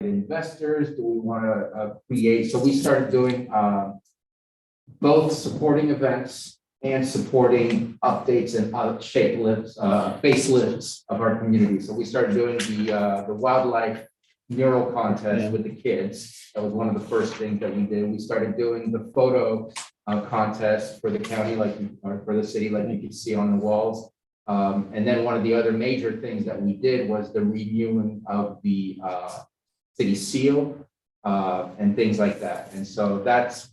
investors? Do we want to create? So we started doing both supporting events and supporting updates and facelifts of our community. So we started doing the wildlife mural contest with the kids. That was one of the first things that we did. We started doing the photo contest for the county, or for the city, like you can see on the walls. And then one of the other major things that we did was the renewing of the city seal and things like that. And so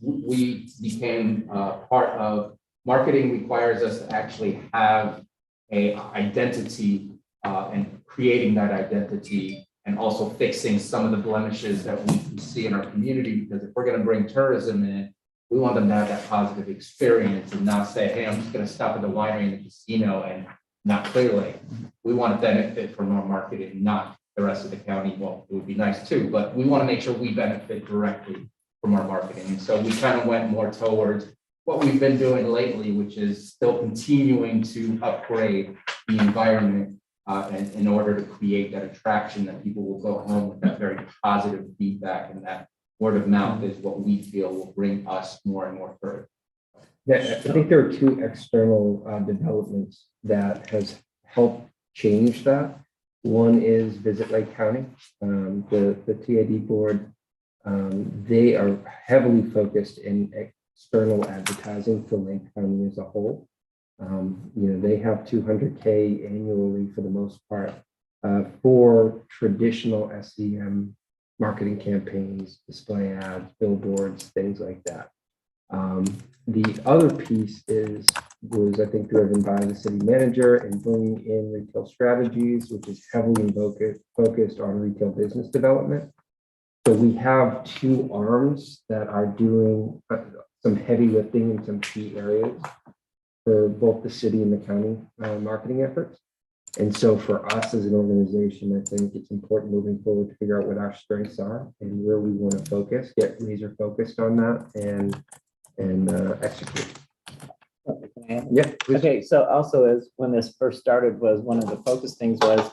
we became part of marketing. Requires us to actually have a identity and creating that identity, and also fixing some of the blemishes that we see in our community. Because if we're going to bring tourism in, we want them to have that positive experience and not say, hey, I'm just going to stop at the winery and the casino and not Clearlake. We want to benefit from our marketing, not the rest of the county. Well, it would be nice too, but we want to make sure we benefit directly from our marketing. And so we kind of went more towards what we've been doing lately, which is still continuing to upgrade the environment and in order to create that attraction that people will go home with that very positive feedback, and that word of mouth is what we feel will bring us more and more further. Yeah, I think there are two external developments that has helped change that. One is Visit Lake County, the TID board. They are heavily focused in external advertising for Lake County as a whole. They have $200K annually for the most part for traditional SEM marketing campaigns, display ads, billboards, things like that. The other piece was I think driven by the city manager and bringing in retail strategies, which is heavily focused on retail business development. So we have two arms that are doing some heavy lifting in some key areas for both the city and the county marketing efforts. And so for us as an organization, I think it's important moving forward to figure out what our strengths are and where we want to focus, get laser focused on that and execute. Yeah. Please. Okay. So also, as when this first started, was one of the focus things was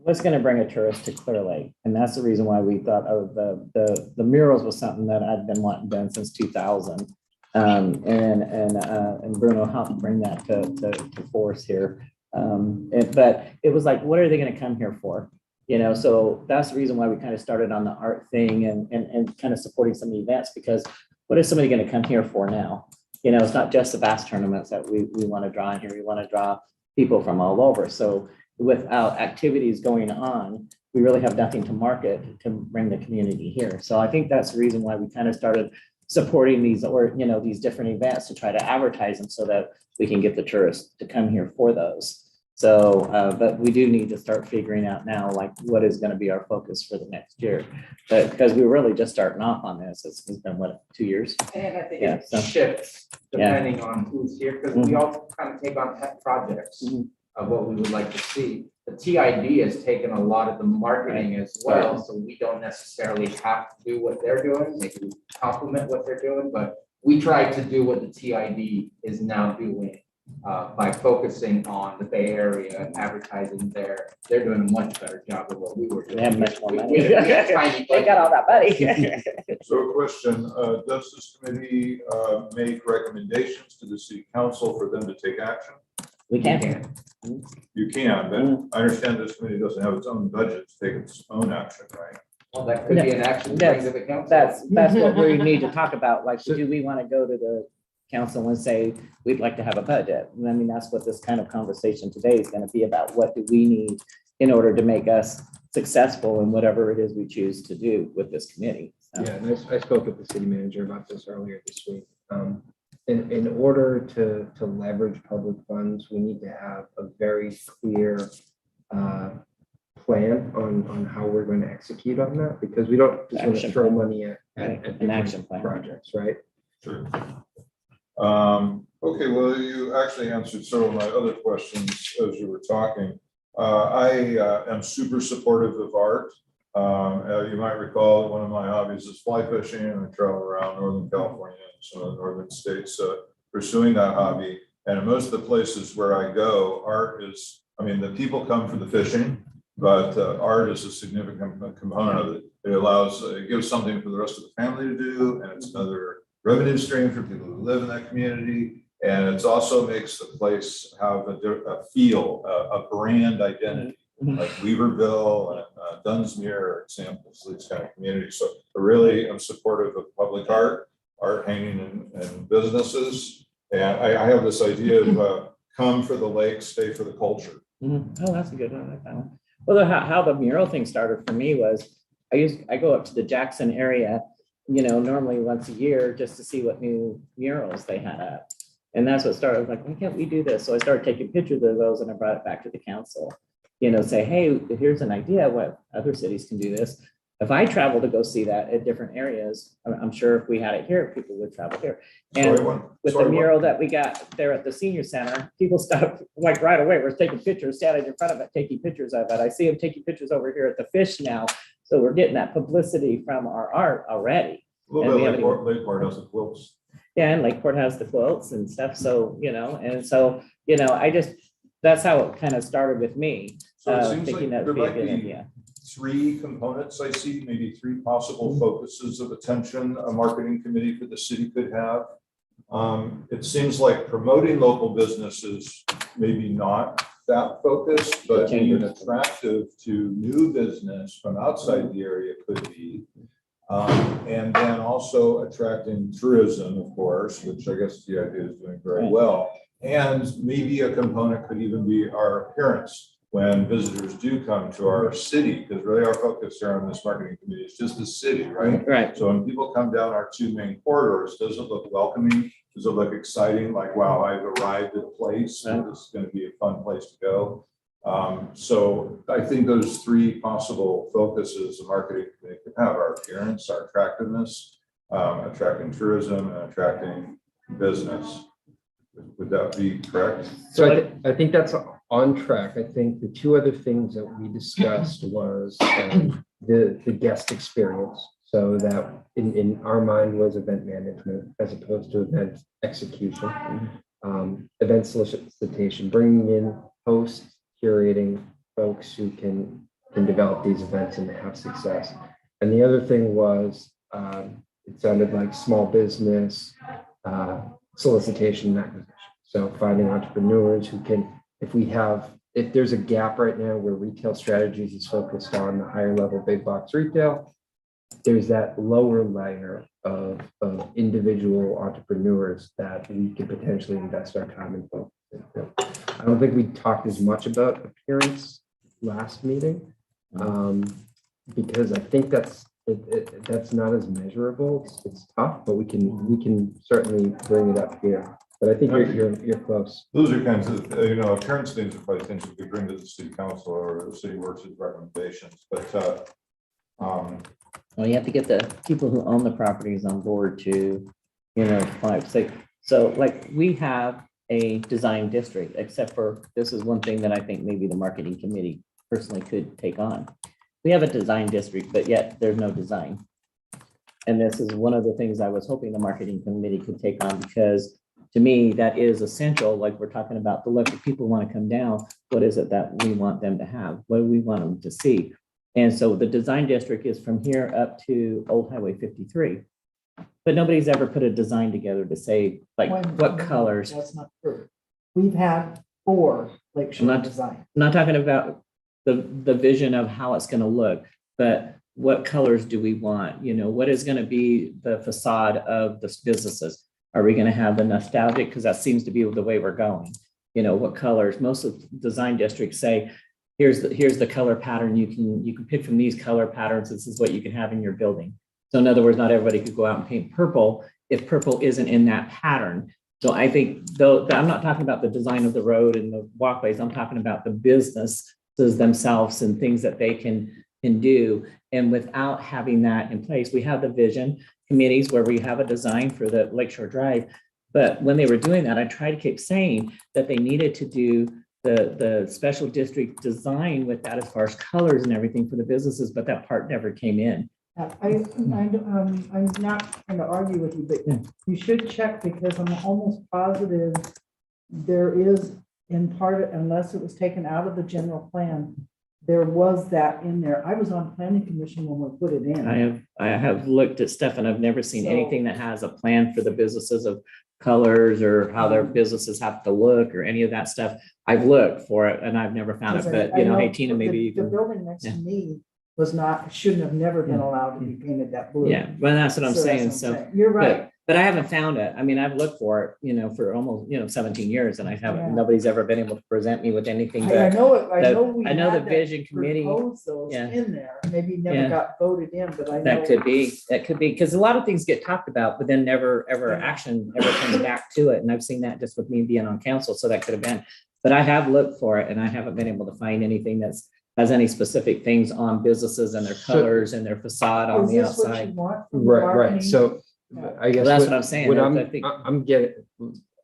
what's going to bring a tourist to Clearlake, and that's the reason why we thought the murals was something that I've been wanting done since 2000. And Bruno helped bring that to force here. But it was like, what are they going to come here for? So that's the reason why we kind of started on the art thing and kind of supporting some of the events, because what is somebody going to come here for now? It's not just the bass tournaments that we want to draw in here. We want to draw people from all over. So without activities going on, we really have nothing to market to bring the community here. So I think that's the reason why we kind of started supporting these, or these different events to try to advertise them so that we can get the tourists to come here for those. So, but we do need to start figuring out now, like, what is going to be our focus for the next year. But because we're really just starting off on this, it's been what, 2 years? And I think it shifts depending on who's here, because we all kind of take on pet projects of what we would like to see. The TID has taken a lot of the marketing as well, so we don't necessarily have to do what they're doing. Maybe we complement what they're doing, but we try to do what the TID is now doing by focusing on the Bay Area and advertising there. They're doing a much better job of what we were doing. They have much more money. They got all that money. So a question, does this committee make recommendations to the city council for them to take action? We can. You can, but I understand this committee doesn't have its own budget to take its own action, right? Well, that could be an action to bring to the council. That's what we need to talk about. Like, do we want to go to the council and say, we'd like to have a budget? And I mean, that's what this kind of conversation today is going to be about. What do we need in order to make us successful in whatever it is we choose to do with this committee? So. Yeah, and I spoke with the city manager about this earlier this week. In order to leverage public funds, we need to have a very clear plan on how we're going to execute on that, because we don't just want to throw money at an action plan projects, right? Sure. Okay, well, you actually answered several of my other questions as you were talking. I am super supportive of art. You might recall that one of my hobbies is fly fishing, and I travel around Northern California and some of the northern states pursuing that hobby. And in most of the places where I go, art is, I mean, the people come for the fishing, but art is a significant component of it. It allows, it gives something for the rest of the family to do, and it's another revenue stream for people who live in that community. And it also makes the place have a feel, a brand identity, like Weaverville and Dunsmuir are examples of these kind of communities. So I really am supportive of public art hanging in businesses. And I have this idea of come for the lake, stay for the culture. Oh, that's a good one. I like that one. Well, how the mural thing started for me was I go up to the Jackson area, normally once a year just to see what new murals they had up. And that's what started. I was like, why can't we do this? So I started taking pictures of those and I brought it back to the council. Say, hey, here's an idea what other cities can do this. If I travel to go see that at different areas, I'm sure if we had it here, people would travel here. And with the mural that we got there at the senior center, people stopped like right away. We're taking pictures, standing in front of it, taking pictures of it. I see them taking pictures over here at the fish now. So we're getting that publicity from our art already. A little bit like Lakeport has the quilts. Yeah, and Lakeport has the quilts and stuff. So, that's how it kind of started with me. So it seems Thinking like that would there be a might good be idea. 3 components I see, maybe 3 possible focuses of attention a marketing committee for the city could have. It seems like promoting local businesses, maybe not that focused, but being attractive to new business from outside the area could be. And then also attracting tourism, of course, which I guess the idea is doing very well. And maybe a component could even be our appearance when visitors do come to our city, because really our focus here on this marketing committee is just the city, right? Right. So when people come down our 2 main corridors, does it look welcoming? Does it look exciting? Like, wow, I've arrived at a place, and this is going to be a fun place to go. So I think those 3 possible focuses the marketing committee could have: our appearance, our attractiveness, attracting tourism, and attracting business. Would that be correct? So I think that's on track. I think the 2 other things that we discussed was the guest experience. So that in our mind was event management as opposed to event execution. Event solicitation, bringing in hosts, curating folks who can develop these events and have success. And the other thing was, it sounded like small business, solicitation and acquisition. So finding entrepreneurs who can, if there's a gap right now where retail strategies is focused on the higher level big box retail, there's that lower layer of individual entrepreneurs that we could potentially invest our time in. I don't think we talked as much about appearance last meeting, because I think that's not as measurable. It's tough, but we can certainly bring it up here. But I think you're close. Those are kinds of, appearance things are probably things we could bring to the city council or the city works with recommendations, but well, you have to get the people who own the properties on board to, so like we have a design district, except for this is one thing that I think maybe the marketing committee personally could take on. We have a design district, but yet there's no design. And this is one of the things I was hoping the marketing committee could take on, because to me, that is essential. Like we're talking about the local people want to come down. What is it that we want them to have? What do we want them to see? And so the design district is from here up to Old Highway 53. But nobody's ever put a design together to say, like, what colors. That's not true. We've had 4 lakeshore design. I'm not talking about the vision of how it's going to look, but what colors do we want? What is going to be the facade of the businesses? Are we going to have the nostalgic? Because that seems to be the way we're going. What colors? Most of the design districts say, here's the color pattern. You can pick from these color patterns. This is what you can have in your building. So in other words, not everybody could go out and paint purple if purple isn't in that pattern. So I think, though, I'm not talking about the design of the road and the walkways. I'm talking about the businesses themselves and things that they can do. And without having that in place, we have the vision committees where we have a design for the Lakeshore Drive. But when they were doing that, I tried to keep saying that they needed to do the special district design with that as far as colors and everything for the businesses, but that part never came in. I'm not going to argue with you, but you should check, because I'm almost positive there is in part, unless it was taken out of the general plan, there was that in there. I was on planning commission when we put it in. I have looked at stuff and I've never seen So- anything that has a plan for the businesses of colors or how their businesses have to look or any of that stuff. I've looked for it and I've never found it, but I you know, know hey, Tina, maybe you The can. building next to yeah. me was not, shouldn't have never been Yeah. allowed to be painted that blue. Yeah, well, that's what I'm So that's saying. what So, You're right. but I haven't found it. I mean, I've looked for it, you know, for almost, 17 years and I Yeah. haven't, nobody's ever been able to present me with anything. I But know it, I the- know we I know the had that vision committee. proposed those Yeah. in there, maybe never Yeah. got voted in, but I know. That could be, because a lot of things get talked about, but then never, ever Yeah. action ever comes back to it. And I've seen that just with me being on council, so that could have been. But I have looked for it and I haven't been able to find anything has any specific things on businesses and their So- colors and their facade on Is the this what you outside. want? from the Right, marketing? right. So I guess. Well, that's what I'm saying. What I think- I'm getting,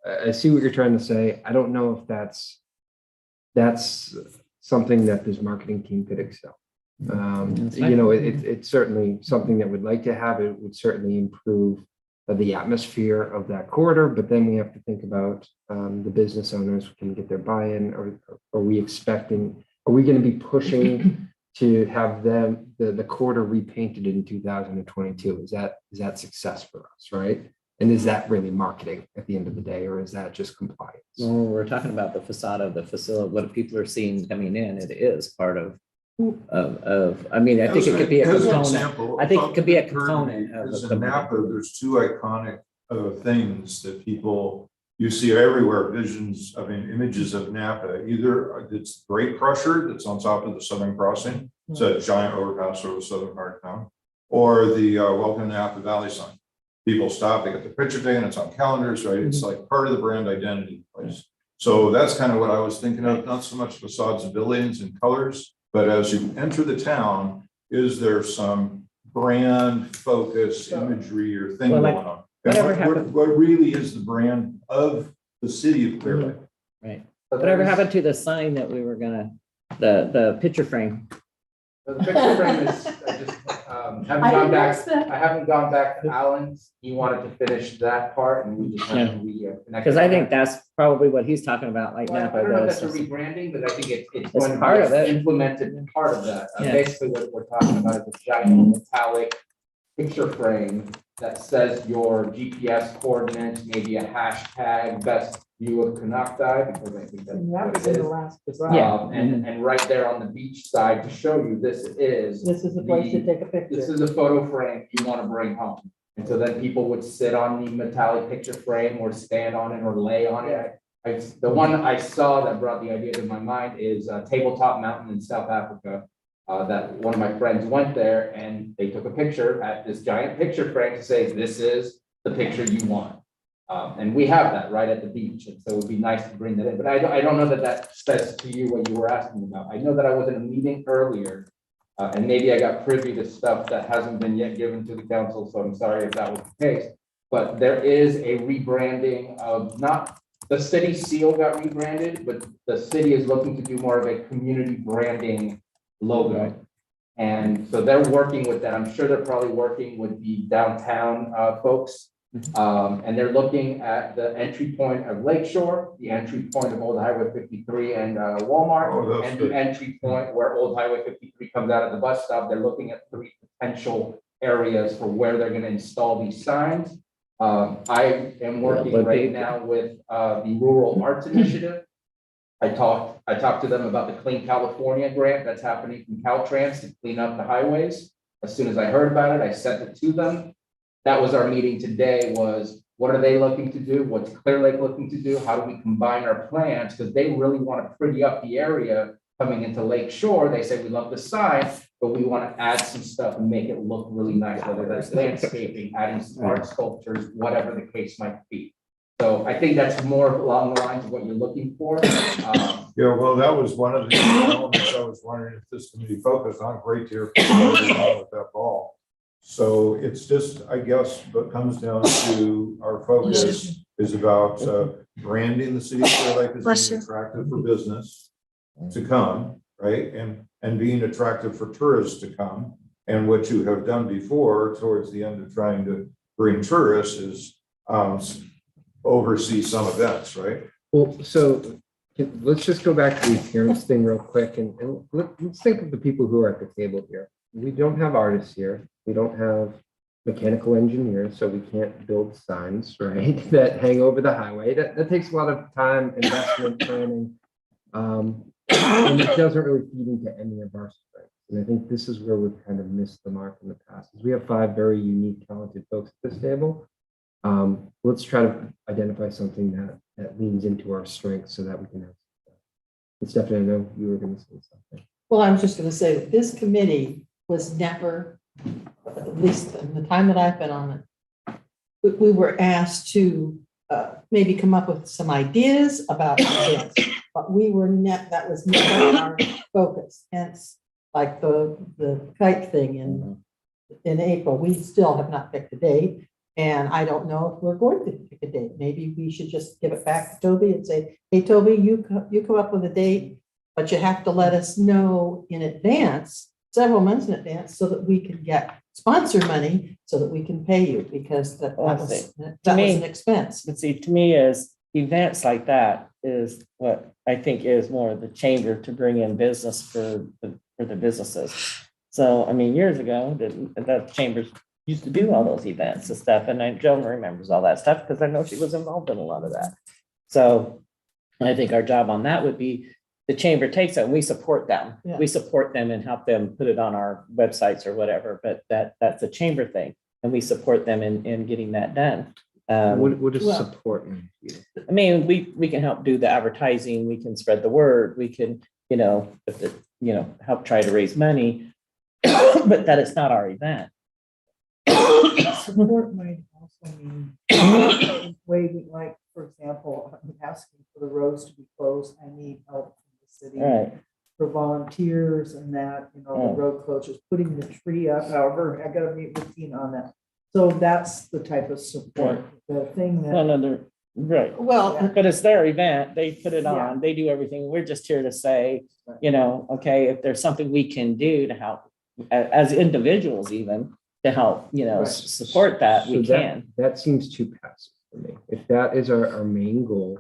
I see what you're trying to say. I don't know if that's something that this marketing team could excel. That's You fine. know, it's certainly something that we'd like to have. It would certainly improve the atmosphere of that corridor, but then we have to think about the business owners can get their buy-in, or are we going to be pushing to have the corridor repainted in 2022? Is that success for us, right? And is that really marketing at the end of the day, or is that just compliance? When we're talking about the facade of the facility, what people are seeing coming in, it is part of, I mean, I think it could be a As an component. example, I think it could be a something that occurred to me component of is the in Napa, there's two iconic things that you see everywhere, visions, images of Napa. Either it's the Great Crusher that's on top of the Southern Crossing, it's a giant overpass over the southern part of town, or the Welcome to Napa Valley sign. People stop, they get the picture taken, it's on calendars, right? It's like part of the brand identity place. So that's kind of what I was thinking of, not so much facades and buildings and colors, but as you enter the town, is there some brand focus imagery or thing Well, going like, on? whatever And happened- what really is the brand of the city of Clear Lake? Right. So Whatever there's- happened to the sign that we were gonna, the picture frame? The picture frame is, I just, haven't I gone back, missed that. I haven't gone back to Alan's. He wanted to finish that part and we just haven't connected. Because I think that's probably what he's talking about, like Well, I Napa don't know if does. that's a rebranding, but I think it's It's going to part of be it. implemented part of that. Yeah. Basically, what we're talking about is a giant metallic picture frame that says your GPS coordinates, maybe a hashtag, best view of Canocti, because I think that's And what that was it in the is. last. Yeah. And right there on the beach side to show you this is the place to take a this picture. is a photo frame you want to bring home. And so then people would sit on the metallic picture frame or stand on it or lay on it. The one I saw that brought the idea to my mind is Tabletop Mountain in South Africa. That one of my friends went there and they took a picture at this giant picture frame to say, this is the picture you want. And we have that right at the beach. And so it would be nice to bring that in. But I don't know that that says to you what you were asking about. I know that I was in a meeting earlier and maybe I got privy to stuff that hasn't been yet given to the council. So I'm sorry if that was the case. But there is a rebranding of not the city seal got rebranded, but the city is looking to do more of a community branding logo. And so they're working with that. I'm sure they're probably working with the downtown folks. And they're looking at the entry point of Lakeshore, the entry point of Old Highway 53 and Walmart, Oh, that's and good. the entry point where Old Highway 53 comes out of the bus stop. They're looking at 3 potential areas for where they're going to install these signs. I am working right now with the Rural Arts Initiative. I talked to them about the Clean California grant that's happening from Caltrans to clean up the highways. As soon as I heard about it, I sent it to them. That was our meeting today, was what are they looking to do? What's Clearlake looking to do? How do we combine our plans? Because they really want to pretty up the area coming into Lake Shore. They say, we love the sign, but we want to add some stuff and make it look really nice, whether that's landscaping, adding some art sculptures, whatever the case might be. So I think that's more along the lines of what you're looking for. Yeah, well, that was one of the elements I was wondering if this committee focused on. Great to hear with that ball. So it's just, I guess, what comes down to our focus is about branding the city of Clear Lake as being attractive for business to come, right? And being attractive for tourists to come. And what you have done before towards the end of trying to bring tourists is oversee some events, right? Well, so Let's just go back to the appearance thing real quick and let's think of the people who are at the table here. We don't have artists here. We don't have mechanical engineers, so we can't build signs, right, that hang over the highway. That takes a lot of time, investment, planning. And it doesn't really feed into any of our strengths. And I think this is where we've kind of missed the mark in the past. Is we have 5 very unique, talented folks at this table. Let's try to identify something that leans into our strengths so that we can have success. And Stephanie, I know you were going to say something. Well, I was just gonna say, that this committee was never, at least in the time that I've been on it, we were asked to maybe come up with some ideas about events, but we were that was never our focus. Hence, like the kite thing in April, we still have not picked a date. And I don't know if we're going to pick a date. Maybe we should just give it back to Toby and say, hey, Toby, you come up with a date, but you have to let us know in advance, several months in advance, so that we can get sponsor money so that we can pay you, because that was an expense. But see, to me, is events like that is what I think is more the chamber to bring in business for the businesses. So, I mean, years ago, the chambers used to do all those events and stuff. And Joan remembers all that stuff because I know she was involved in a lot of that. So I think our job on that would be the chamber takes it and we support them. Yeah. We support them and help them put it on our websites or whatever, but that's a chamber thing. And we support them in getting that done. What does well- support mean? I mean, we can help do the advertising, we can spread the word, we can, help try to raise money, but that it's not our event. Support might also mean waiving, like, for example, I'm asking for the roads to be closed. I need help from the city Right. for volunteers and that, the road closures, putting the tree up, however, I gotta meet with Tina on that. So that's the type of support, the thing that. Another, right. Well, But it's their event, they put it Yeah. on, they do everything, we're just here to say, okay, if there's something we can do to help, as individuals even, to help, Right. support that, we So can. That seems too passive for me. If that is our main goal,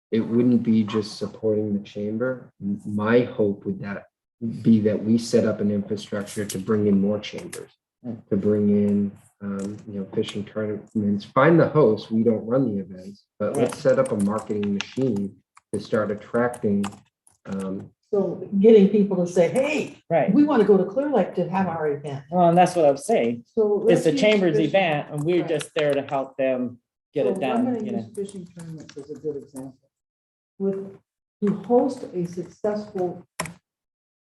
it wouldn't be just supporting the chamber. My hope would be that we set up an infrastructure to bring in more chambers, to bring in, fishing tournaments, find the hosts. We don't run the events, but let's set up a marketing machine to start attracting. so getting people to say, hey, Right, we want to go to Clearlake to have our event. well, and that's what I'm saying, So it's let's the use chamber's fishing. event, and we're Right. just there to help them get So it I'm done, gonna use fishing tournaments as a good example. To host a successful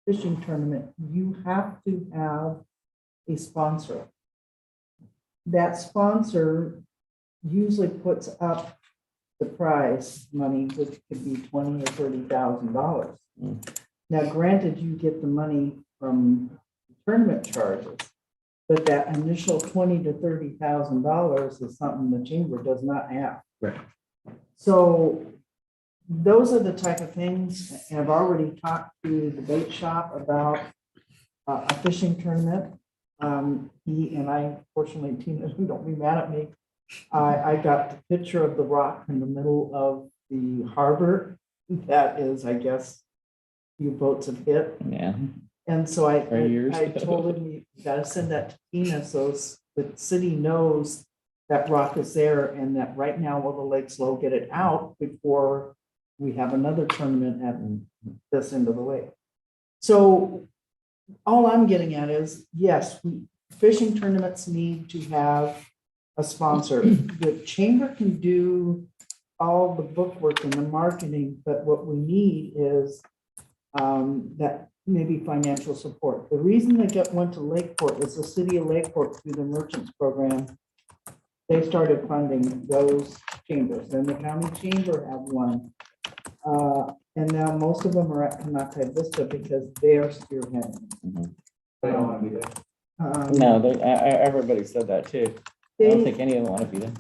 fishing tournament, you have to have a sponsor. That sponsor usually puts up the prize money, which could be $20,000 or $30,000. Now, granted, you get the money from tournament charges, but that initial $20,000 to $30,000 is something the chamber does not have. Right. So those are the type of things, and I've already talked to the bait shop about a fishing tournament. He and I, fortunately, Tina, don't be mad at me. I got the picture of the rock in the middle of the harbor. That is, I guess, few boats have hit. yeah. And so For years. I told him, you gotta send that to Tina, so the city knows that rock is there, and that right now, while the lake's low, get it out before we have another tournament at this end of the lake. So all I'm getting at is, yes, fishing tournaments need to have a sponsor. The chamber can do all the bookwork and the marketing, but what we need is that maybe financial support. The reason they went to Lakeport is the city of Lakeport, through the merchants program, they started funding those chambers, and the county chamber had one. And now most of them are at Canacay Vista because they're spearheading. I don't want to be there. No, everybody said that too. I don't think any of them want to be there.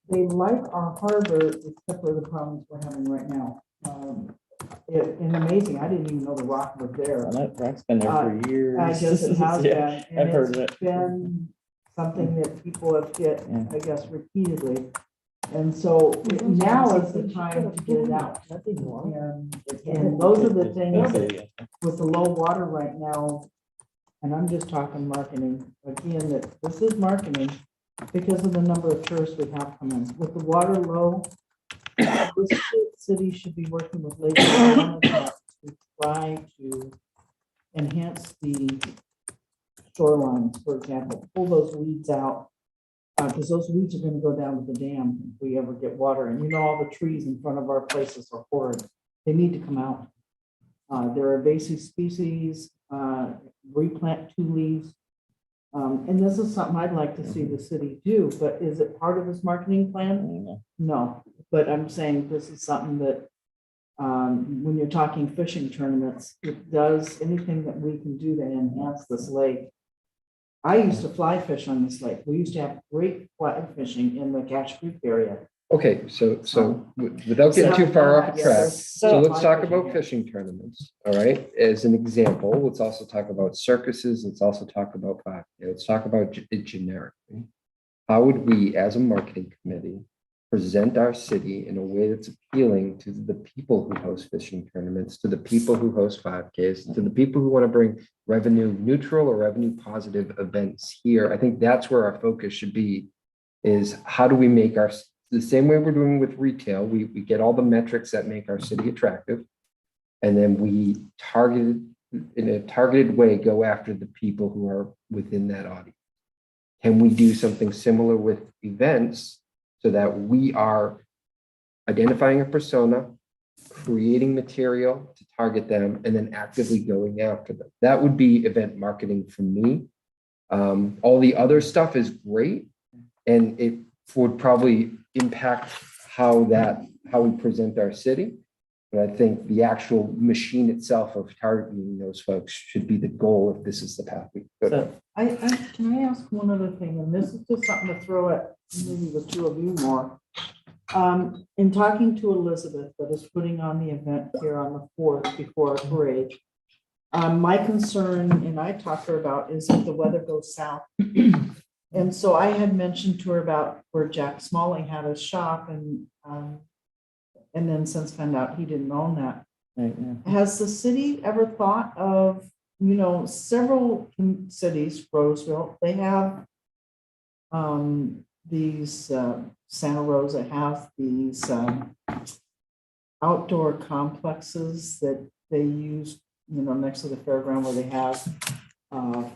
They like our harbor, except for the problems we're having right now. And amazing, I didn't even know the rock was there. Well, that rock's been there for years. I guess it has Yeah, been. I've And heard of it's it. been something that people have hit, Yeah. I guess, repeatedly. And so now is the time to get it out. And those are the things that with the low water right now, and I'm just talking marketing, again, that this is marketing because of the number of tourists we have coming. With the water low, this city should be working with Lake to try to enhance the shorelines, for example, pull those weeds out. Because those weeds are gonna go down to the dam if we ever get water. And you know, all the trees in front of our places are horrid. They need to come out. They're invasive species, replant 2 leaves. And this is something I'd like to see the city do, but is it part of this marketing plan? No, but I'm saying this is something that, when you're talking fishing tournaments, it does anything that we can do to enhance this lake. I used to fly fish on this lake. We used to have great fly fishing in the Cache Creek area. Okay, so without getting too far off track, so So- let's talk about fishing tournaments, all right? As an example, let's also talk about circuses, let's also talk about 5K, let's talk about it generically. How would we, as a marketing committee, present our city in a way that's appealing to the people who host fishing tournaments, to the people who host 5Ks, to the people who want to bring revenue neutral or revenue positive events here? I think that's where our focus should be, is how do we make our, the same way we're doing with retail, we get all the metrics that make our city attractive. And then we targeted, in a targeted way, go after the people who are within that audience. Can we do something similar with events so that we are identifying a persona, creating material to target them, and then actively going after them? That would be event marketing for me. All the other stuff is great, and it would probably impact how we present our city. But I think the actual machine itself of targeting those folks should be the goal if this is the path we go down. Can I ask one other thing? And this is just something to throw at maybe the 2 of you more. In talking to Elizabeth, that is putting on the event here on the 4th before our parade, my concern, and I talked to her about, is if the weather goes south. And so I had mentioned to her about where Jack Smalling had his shop, and then since found out he didn't own that. Right, yeah. Has the city ever thought of, several cities, Roseville, they have these, Santa Rosa have these outdoor complexes that they use, next to the fairground where they have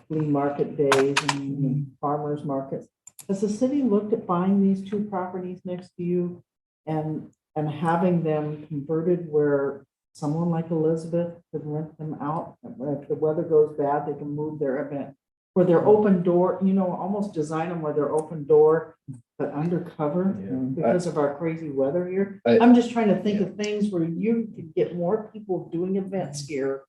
flea market days and farmers markets. Has the city looked at buying these 2 properties next to you and having them converted where someone like Elizabeth could rent them out? If the weather goes bad, they can move their event where they're open door, almost design them where they're open door, but undercover because of our crazy weather here. I'm just trying to think of things where you could get more people doing events here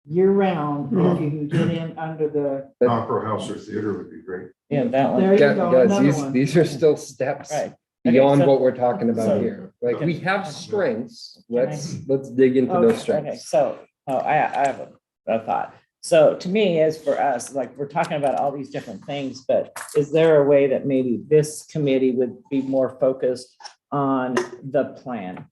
year round if you can get in under the. Opera house or theater would be great. Yeah, that one. There you go, Guys, another one. these are still steps Right. beyond so- what we're talking about so- here. Like, we have strengths. Can I- Let's dig into those Okay, strengths. so, I have a thought. So to me, as for us, like, we're talking about all these different things, but is there a way that maybe this committee would be more focused on the plan?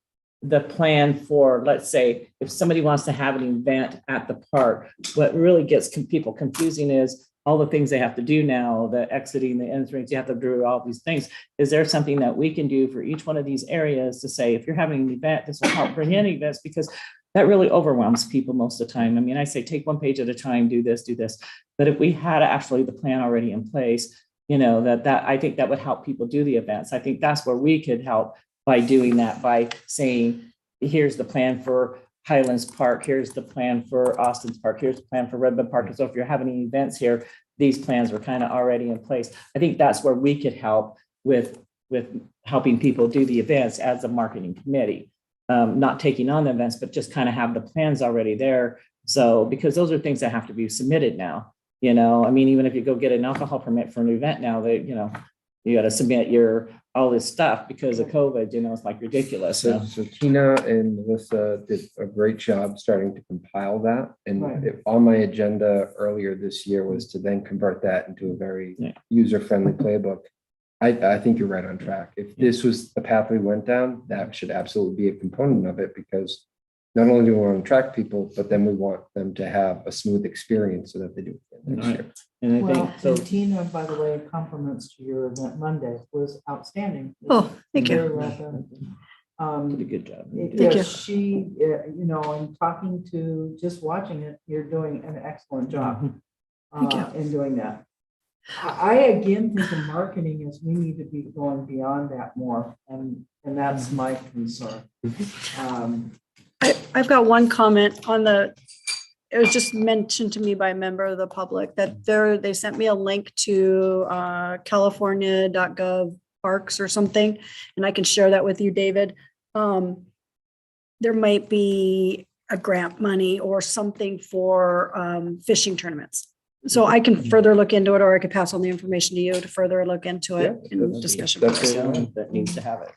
The plan for, let's say, if somebody wants to have an event at the park, what really gets people confusing is all the things they have to do now, the exiting, the entrance, you have to do all these things. Is there something that we can do for each one of these areas to say, if you're having an event, this will help bring in events? Because that really overwhelms people most of the time. I mean, I say, take 1 page at a time, do this. But if we had actually the plan already in place, that I think that would help people do the events. I think that's where we could help by doing that, by saying, here's the plan for Highlands Park, here's the plan for Austin's Park, here's the plan for Redmond Park. And so if you're having any events here, these plans were kind of already in place. I think that's where we could help with helping people do the events as a marketing committee. Not taking on the events, but just kind of have the plans already there. So, because those are things that have to be submitted now, I mean, even if you go get an alcohol permit for an event now, you got to submit all this stuff because of COVID, it's like ridiculous. So Tina and Melissa did a great job starting to compile that. And Right. on my agenda earlier this year was to then convert that into a very user-friendly playbook. I think you're right on track. If this was the path we went down, that should absolutely be a component of it, because not only do we want to attract people, but then we want them to have a smooth experience so that they do it next year. And I Well, think, so, and Tina, by the way, compliments to your event Monday was outstanding. Oh, thank you. Very well done. did a good job. Thank you. She, and talking to, just watching it, you're doing an excellent job. Thank you. In doing that. I again think in marketing is we need to be going beyond that more, and that's my concern. I've got one comment on it was just mentioned to me by a member of the public that they sent me a link to california.gov parks or something, and I can share that with you, David. There might be a grant money or something for fishing tournaments. So I can further look into it, or I could pass on the information to you to further look into it Yeah, in that's- discussion. that's purposes. it. That needs to have it.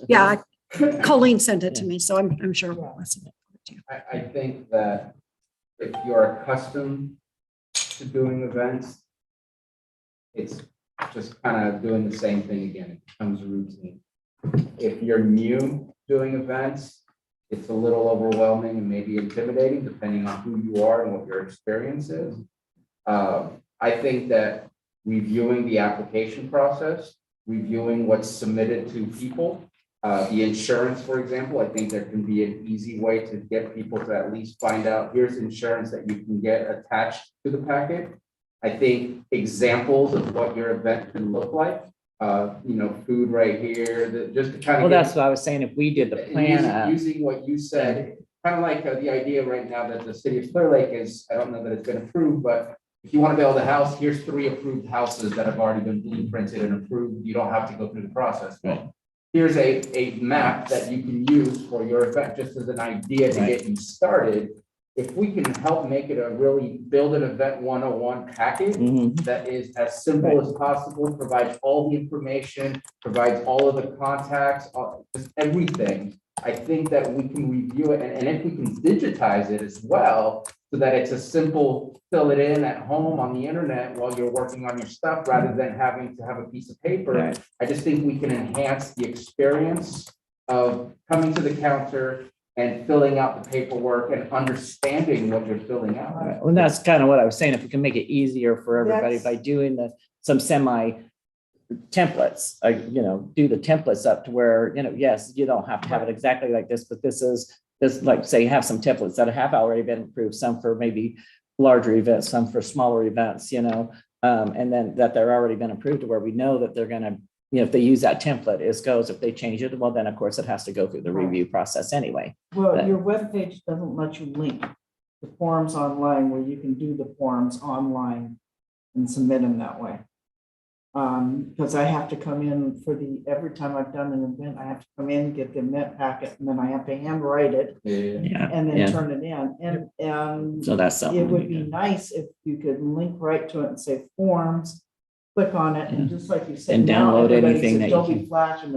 Yeah. Colleen sent it to me, so I'm sure. Yeah. I'll send it to you. I think that if you're accustomed to doing events, it's just kind of doing the same thing again. It becomes routine. If you're new doing events, it's a little overwhelming and maybe intimidating, depending on who you are and what your experience is. I think that reviewing the application process, reviewing what's submitted to people, the insurance, for example, I think there can be an easy way to get people to at least find out, here's insurance that you can get attached to the packet. I think examples of what your event can look like, food right here, just to kind of. Well, that's what I was saying. If we did the plan, Using what you said, kind of like the idea right now that the city of Clearlake is, I don't know that it's been approved, but if you want to build a house, here's 3 approved houses that have already been blueprinted and approved. You don't have to go through the process. Right. Here's a map that you can use for your event, just as an idea to Right. get you started. If we can help make it a really build an event 101 package Mhm. that is as simple as possible, provides all the information, provides all of the contacts, just everything. I think that we can review it, and if we can digitize it as well, so that it's a simple fill it in at home on the internet while you're working on your stuff, rather than having to have a piece of paper. Right. I just think we can enhance the experience of coming to the counter and filling out the paperwork and understanding what you're filling out. Right. Well, that's kind of what I was saying. If we can make it easier for everybody That's- by doing some semi templates, do the templates up to where, yes, you don't have to have it exactly like this, but this like, say, have some templates that have already been approved, some for maybe larger events, some for smaller events, and then that they're already been approved to where we know that they're going to, if they use that template, it goes. If they change it, well, then of course it has to go through the review process anyway. Well, your webpage doesn't let you link the forms online where you can do the forms online and submit them that way. Because I have to come in every time I've done an event, I have to come in, get the event packet, and then I have to handwrite it Yeah. and then Yeah. turn it in. And So that's it something. would be nice if you could link right to it and say forms, click on it, and just like you said. And now download everybody's anything that you Adobe can- Flash, and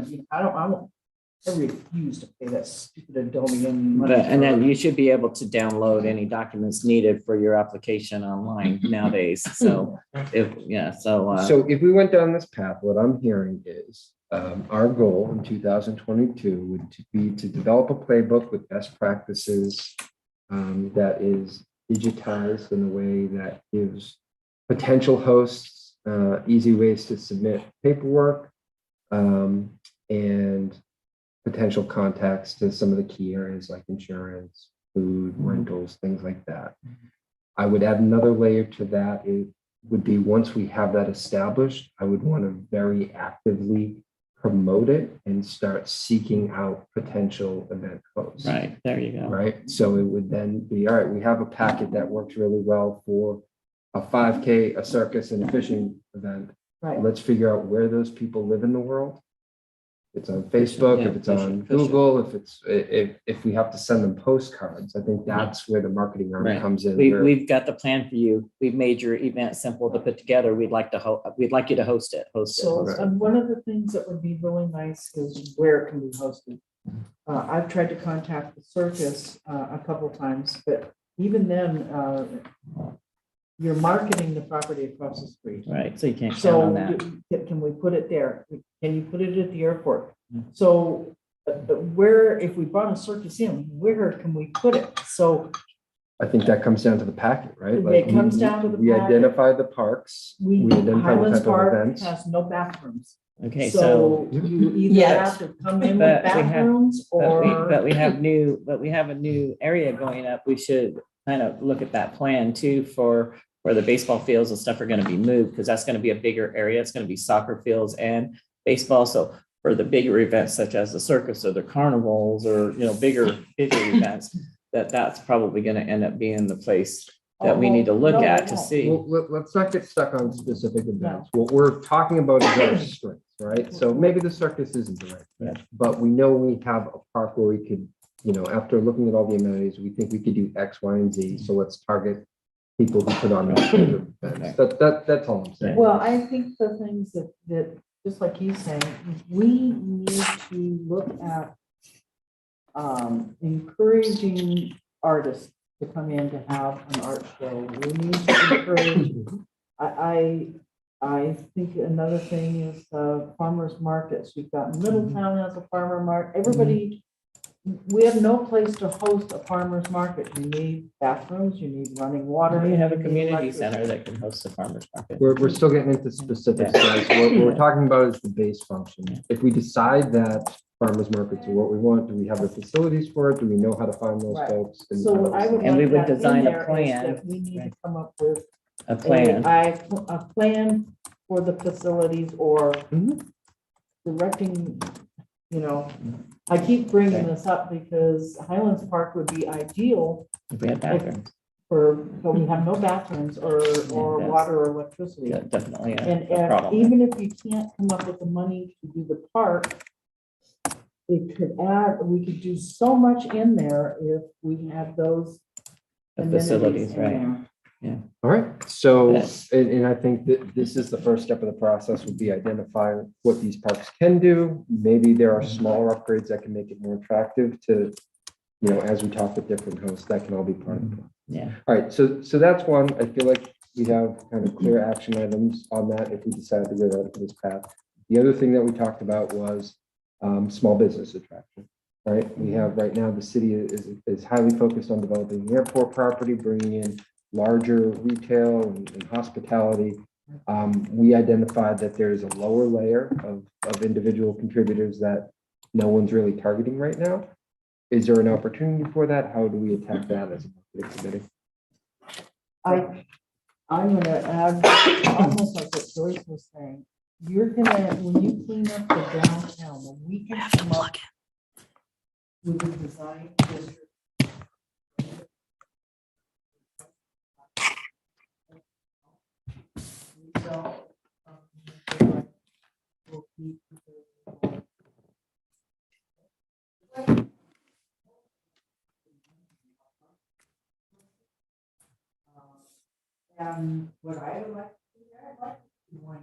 I refuse to pay that stupid Adobe and money. And then for- you should be able to download any documents needed for your application online nowadays. So So if we went down this path, what I'm hearing is our goal in 2022 would be to develop a playbook with best practices that is digitized in a way that gives potential hosts easy ways to submit paperwork and potential contacts to some of the key areas like insurance, food, rentals, things like that. I would add another layer to that. It would be, once we have that established, I would want to very actively promote it and start seeking out potential event hosts. right, there you go. Right. So it would then be, all right, we have a packet that works really well for a 5K, a circus, and a fishing event. Right. Let's figure out where those people live in the world. If it's on Facebook, Yeah, if it's on fishing. Google, if we have to send them postcards, I think that's where the marketing arm Right. comes in. We've, where- we've got the plan for you. We've made your event simple to put together. We'd like you to host it. So one of the things that would be really nice is where it can be hosted. I've tried to contact the circus a couple times, but even then, you're marketing the property across the street. Right, so you can't count So on that. can we put it there? Can you put it at the airport? Mm. So where, if we brought a circus in, where can we put it? So I think that comes down to the packet, right? It Like, comes down to the we packet. identify the parks, we identify the Highlands type of Park events. has no bathrooms. Okay, So you either Yes. have to come in with But we have- bathrooms or. but we have a new area going up. We should kind of look at that plan too for where the baseball fields and stuff are going to be moved, because that's going to be a bigger area. It's going to be soccer fields and baseball. So for the bigger events such as the circus or the carnivals or, bigger events, that's probably going to end up being the place that we need to look at to see. Well, let's not get stuck on specific events. What we're talking about is our strengths, right? So maybe the circus isn't the right Yeah. fit, but we know we have a park where we could, after looking at all the amenities, we think we could do X, Y, and Z. So let's target people who put on those kinds of events. That's all I'm saying. Well, I think the things that, just like he's saying, we need to look at encouraging artists to come in to have an art show. We need to encourage, I think another thing is farmers markets. We've got Middletown has a farmer market. Everybody, we have no place to host a farmer's market. You need bathrooms, you need running water. You have a you need community electricity. center that can host a farmer's market. We're still getting into specifics, guys. What we're talking about is the base function. If we decide that farmers markets are what we want, do we have the facilities for it? Do we know how to find those Right. folks? So I would. And we like would that in design a there is plan. that We need to come up with A plan. a plan for the facilities or Mhm. directing, I keep bringing this up because Highlands Park would be ideal If we had bathrooms, but we have no bathrooms or that's- water or electricity. yeah, definitely And a problem. even if you can't come up with the money to do the park, we could do so much in there if we had those The amenities facilities, in right. there. All right, so, Yeah. and I think that this is the first step of the process, would be identifying what these parks can do. Maybe there are smaller upgrades that can make it more attractive to, as we talk with different hosts, that can all be part of it. Yeah, All right, so that's one. I feel like we have kind of clear action items on that if we decide to go down this path. The other thing that we talked about was small business attraction, right? We have right now, the city is highly focused on developing the airport property, bringing in larger retail and hospitality. We identified that there is a lower layer of individual contributors that no one's really targeting right now. Is there an opportunity for that? How do we attack that as a marketing committee? I'm gonna add, almost like what Joyce was saying, when you clean up the downtown, when we can come up with a design district. And what I would like to do, I'd like to see one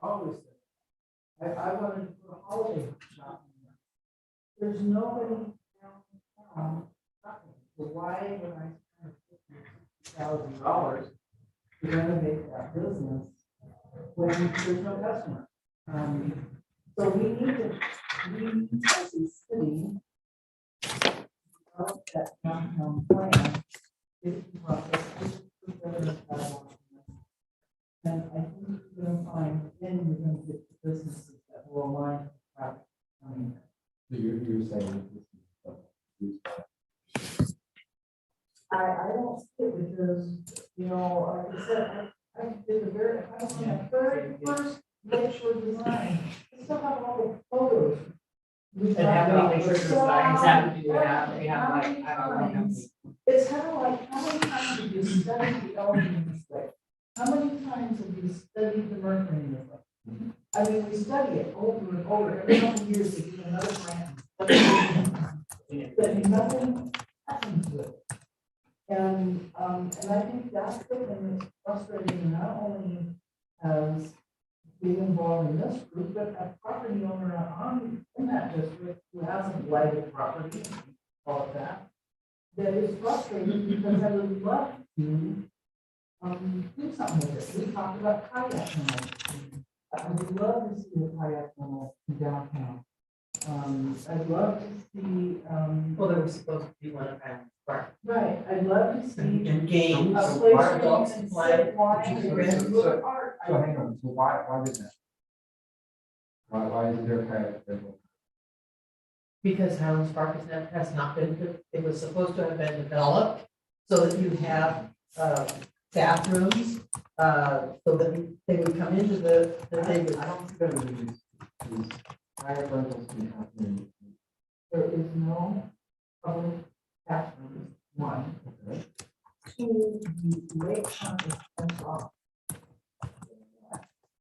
always. I wanted to put a holiday shop in there. There's nobody downtown shopping. So why would I spend $50,000 to renovate that business when there's no customer? So we need as a city, develop that downtown plan. And I think we're gonna find, then we're gonna get the businesses that will align with traffic coming in. You're saying. I don't see it because, like I said, I did I was on my very first lakeshore design. I still have all the photos. And how many lakeshore designs have to do that? We have like, I don't know. how many. It's kind of like, how many times have you studied the element in this way? How many times have you studied the mercury in this way? I mean, we study it over and over, every couple of years, we do another grant. But nothing happens with it. And I think that's the thing that's frustrating, not only as being involved in this group, but a property owner in that district who hasn't lighted property, call it that is frustrating because I would love to Do something with it. We talked about kayak rentals. I would love to see a kayak rental in downtown. I'd love to see, Well, there was supposed to be one at Park. right, I'd love to see And games. a place where you can sit, wine, and look at art. So hang on, so why did that? Why is there kind of? Because Highlands Park has not been, it was supposed to have been developed so that you have bathrooms, so that they would come into that they would. I don't think that these higher rentals can happen. There is no public bathrooms, one. Two, the lakefront is fenced off.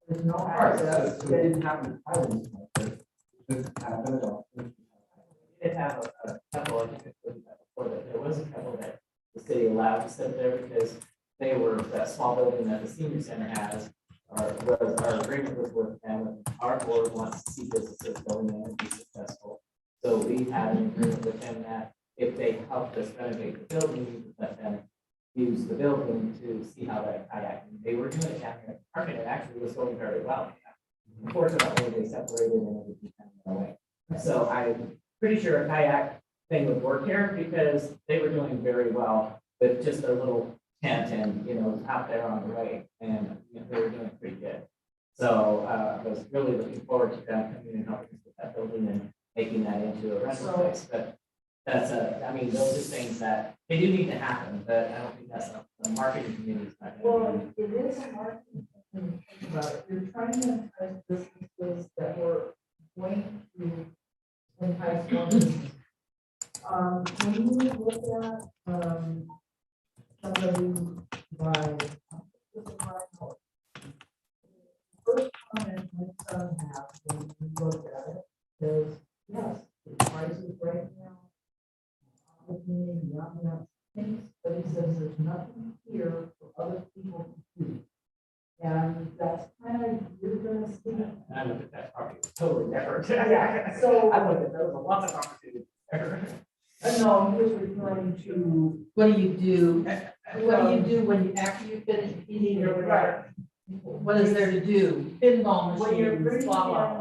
There's no access. It didn't happen in Highlands, it didn't happen at all. Did have a couple, I think it was before that, there was a couple that the city allowed to sit there because they were, that small building that the senior center has, our agreement was with them, and our board wants to see businesses going in and be successful. So we had an agreement with them that if they helped us renovate the building, we would let them use the building to see how that kayaking, they were doing it down here, and it actually was going very well. Unfortunately, they separated and everything kind of went away. So I'm pretty sure a kayak thing would work here because they were doing very well with just a little tent and, out there on the lake, and they were doing pretty good. So I was really looking forward to them coming and helping us with that building and making that into a rental place. But that's those are things that they do need to happen, but I don't think that's a marketing community. Well, it is a marketing thing, think about it. You're trying to entice businesses that were going to entice more business. When you look at, somebody by, first comment my son had when we looked at it is, yes, the prices right now. But he says there's nothing here for other people to do. And that's kind of, you're gonna see. I look at that property totally different. Yeah, so- I look at those, lots of opportunities there. No, he was referring to. What do you do? What do you do when you, after you finish eating or whatever? What is there to do? Pinball When you're machines, bringing blah, blah,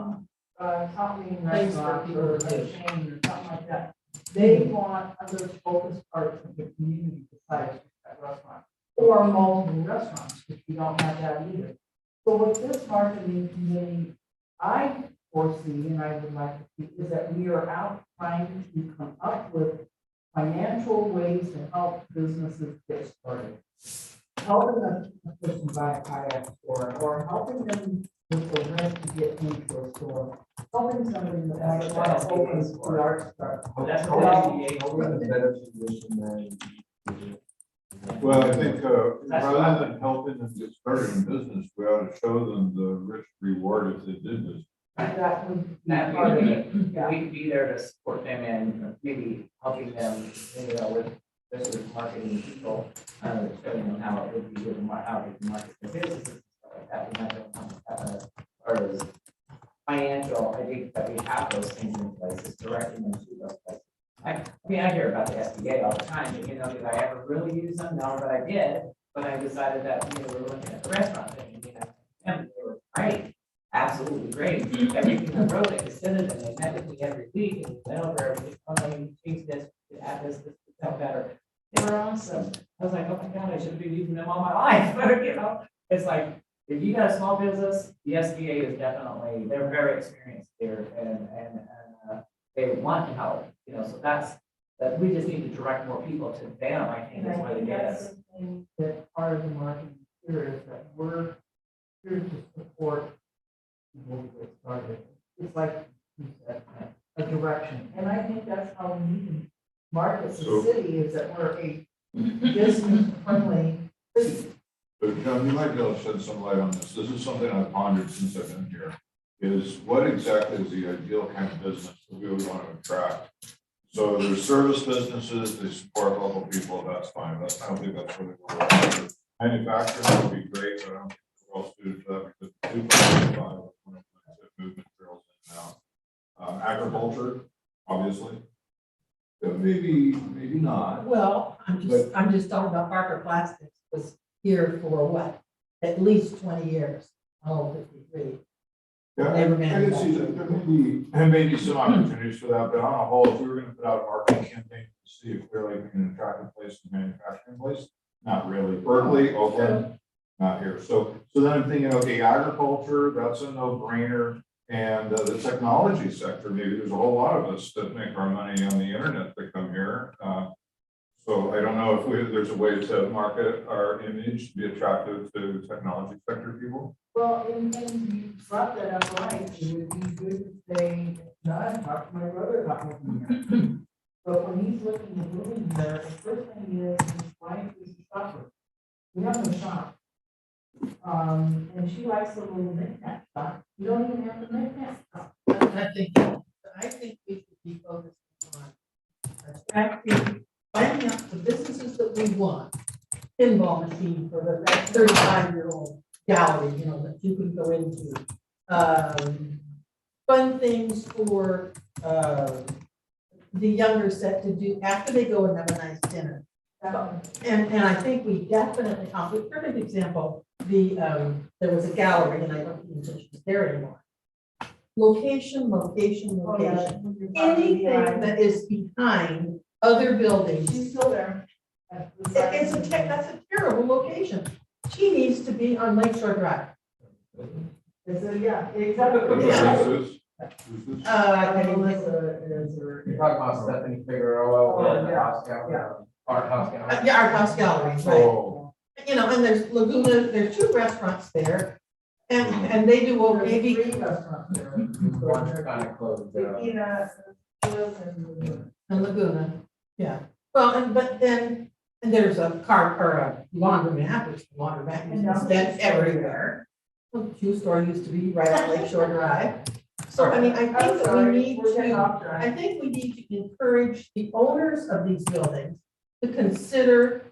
blah. in, shopping Things for restaurants people or a to do. chain or something like that, they want other focused parts of the community besides just that restaurant. Or multiple restaurants, if you don't have that either. So with this marketing committee, I foresee, and I would like to see, is that we are out trying to come up with financial ways to help businesses get started. Helping a person buy a kayak store, or helping them with the rent to get into a store, helping somebody that might want to open the art store. That's How what are we in a better position than? Well, I think, rather than helping them get started in business, we ought to show them the rich reward if they did this. That would be That part of we it. Yeah. we'd be there to support them and maybe helping them, with especially with marketing people, showing them how it would be good, how they can market their businesses and stuff like that. We might have as far as financial, I think that we have those things in place, is directing them to those places. I hear about the SBA all the time, and, did I ever really use them? No, but I did, but I decided that, we were looking at the restaurant thing, and they were great. Absolutely great. Everything I wrote, I considered, and they met with me every week and went over everything. Oh, no, you change this, add this, that better. They were awesome. I was like, oh my God, I should have been using them all my life. It's like, if you got a small business, the SBA is definitely, they're very experienced there and they want to help, so that we just need to direct more people to them, I think, And is I where they think get that's us. the thing that part of the marketing here is that we're here to support people to get started. It's like you said, a direction. And I think that's how we need to market the So- city, is that we're a business friendly city. But John, you might be able to shed some light on this. This is something I've pondered since I've been here. Is what exactly is the ideal kind of business that we would want to attract? So there's service businesses, they support local people, that's fine. I don't think that's really what we're after. Manufacturing would be great, but I don't think we're all suited for that because the 2.5 move materials in and out. Agriculture, obviously. But maybe not. Well, I'm just talking about Parker Plastics, was here for what? At least 20 years, oh, 53. Yeah, Never I can see that there may be some opportunities for that, but on a whole, if we were gonna put out a marketing campaign to see if Clearlake being an attractive place to manufacturing place, not really. Berkeley, Oakland, not here. So then I'm thinking, okay, agriculture, that's a no-brainer. And the technology sector, maybe there's a whole lot of us that make our money on the internet that come here. So I don't know if there's a way to market our image to be attractive to technology sector people. Well, and you brought that up right, it would be good to say, no, I talked to my brother about moving here. But when he's looking at moving there, the first thing is, his wife is a shopper. We have no shop. And she likes the little knick-knack stuff. You don't even have the knick-knack stuff. I think we should be focused on attracting, finding out the businesses that we want. Pinball machine for the 35-year-old gallery, you know, that you can go into. Fun things for the younger set to do after they go and have a nice dinner. And I think we definitely, perfect example, there was a gallery, and I don't even think it's there anymore. Location. Anything that is behind other buildings. She's still there. That's a terrible location. She needs to be on Lakeshore Drive. Yeah, exactly. Yeah. You're talking about Stephanie Figueroa or the house gallery, art house gallery. Yeah, Art House Gallery, right. Oh. You know, and there's Laguna, there's 2 restaurants there, and they do over maybe. 3 restaurants there. One's kind of closed down. And Laguna, yeah. Well, but then, and there's a car or a laundromat, which laundromat is then everywhere. Well, the shoe store used to be right on Lakeshore Drive. So, I mean, I think that we need to encourage the owners of these buildings to consider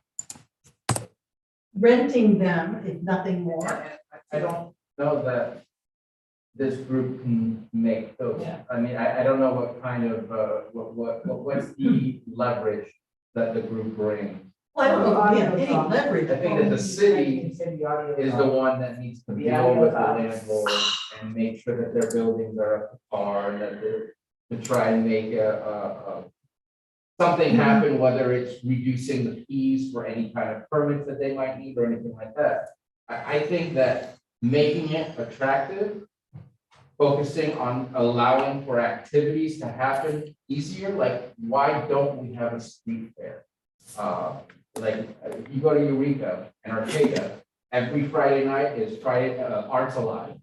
renting them, if nothing more. I don't know that this group can make those. Yeah. I mean, I don't know what kind of, what's the leverage that the group brings. Well, I don't know, if we have any leverage. I think that the city is the one that needs to deal with the landlord and make sure that their buildings are up to par, and that they're to try and make something happen, whether it's reducing the fees for any kind of permits that they might need or anything like that. I think that making it attractive, focusing on allowing for activities to happen easier, like why don't we have a street fair? Like if you go to Eureka and Arcata, every Friday night is Friday Arts Alive.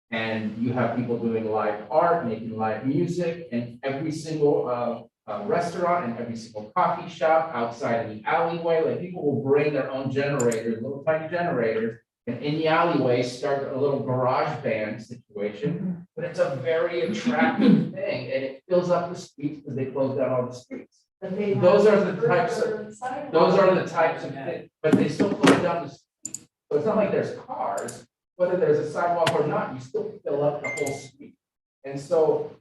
And you have people doing live art, making live music, and every single restaurant and every single coffee shop outside in the alleyway, like people will bring their own generators, little tiny generators, and in the alleyway start a little garage band situation. But it's a very attractive thing, and it fills up the streets because they close down all the streets. Those are the types of things, but they still close down the street. So it's not like there's cars, whether there's a sidewalk or not, you still fill up the whole street. And so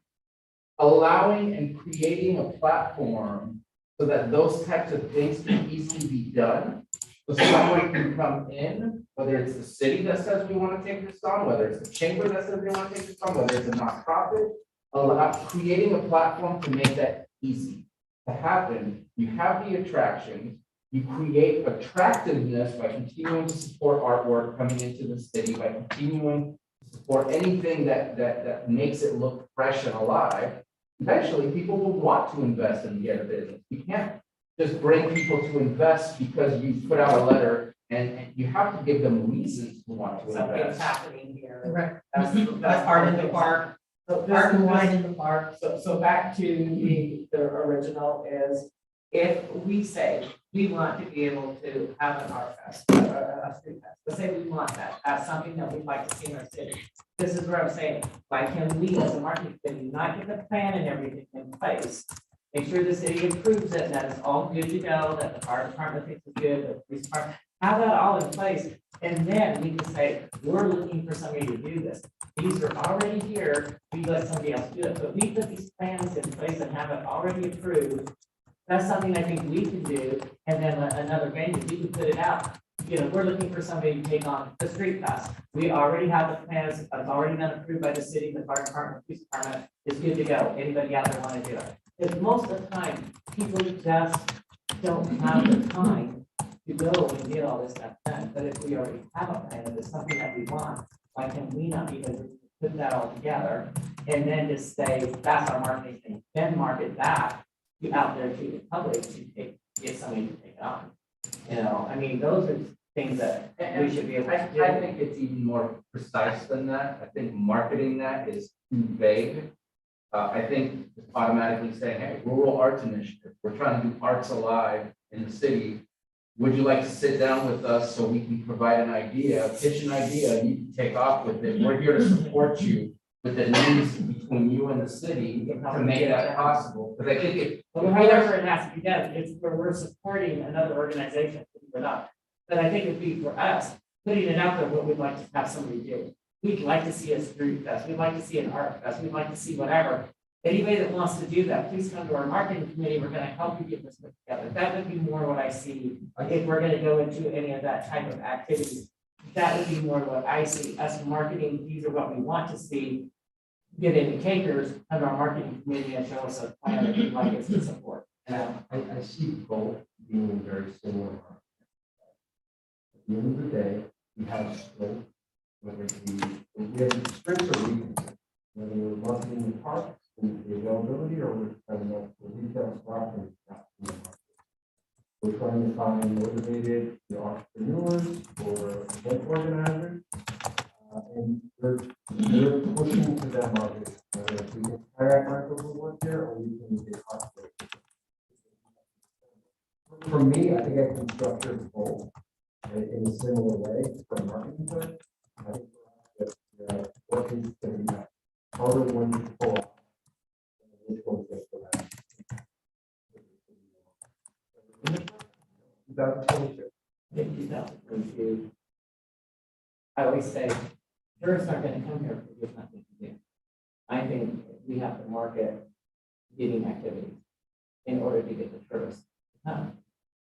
allowing and creating a platform so that those types of things can easily be done. So someone can come in, whether it's the city that says we want to take this on, whether it's the chamber that says they want to take this on, whether it's a nonprofit, creating a platform to make that easy to happen. You have the attractions, you create attractiveness by continuing to support artwork coming into the city, by continuing to support anything that makes it look fresh and alive. Eventually, people will want to invest in the business. You can't just bring people to invest because you put out a letter, and you have to give them reasons to want to Something's invest. happening here. Right. That's art in the park, art and wine in the park. So back to the original is, if we say we want to be able to have an art fest, a street fest, let's say we want that, that's something that we'd like to see in our city. This is where I'm saying, why can't we as a marketing committee not get the plan and everything in place? Make sure the city approves it, and that it's all good to go, that the fire department thinks it's good, the police department, have that all in place. And then we can say, we're looking for somebody to do this. These are already here, we let somebody else do it, but we put these plans in place and have it already approved. That's something I think we can do, and then another venue, we can put it out. you know, we're looking for somebody to take on the street pass. We already have the plans, it's already been approved by the city, the fire department, police department is good to go. Anybody out there want to do it? Because most of the time, people just don't have the time to go and get all this stuff done. But if we already have a plan, if it's something that we want, why can we not be able to put that all together and then just say, that's our marketing thing, then market that to out there to the public to get somebody to take it on. You know, I mean, those are things that we should be able to do. I think it's even more precise than that. I think marketing that is too vague. I think it's automatically saying, hey, rural arts initiative, we're trying to do arts alive in the city. Would you like to sit down with us so we can provide an idea, pitch an idea, and you can take off with it? We're here to support you with the needs between you and the city to make that possible. Because I think it. Well, however it has to be done, it's where we're supporting another organization, or not. But I think it'd be for us, putting it out there, what we'd like to have somebody do. We'd like to see a street fest, we'd like to see an art fest, we'd like to see whatever. Anybody that wants to do that, please come to our marketing committee, we're gonna help you get this put together. That would be more what I see, if we're gonna go into any of that type of activity. That would be more what I see, us marketing, these are what we want to see. Get any takers under our marketing committee and show us a plan that we'd like us to support. I see both being very similar. At the end of the day, we have scope, whether we have strengths or weaknesses, whether we're marketing the parks and the availability, or we're trying to the retail stock and stock in the market. We're trying to find motivated entrepreneurs or event organizers, and we're pushing to that market. Whether if we can hire Michael who work there, or we can get hospitals. For me, I think I can structure both in a similar way for marketing side. I think that working is going to be harder one to pull off. Which one's good for that? 2022. I always say, tourists aren't gonna come here if there's nothing to do. I think we have to market getting activities in order to get the tourists to come.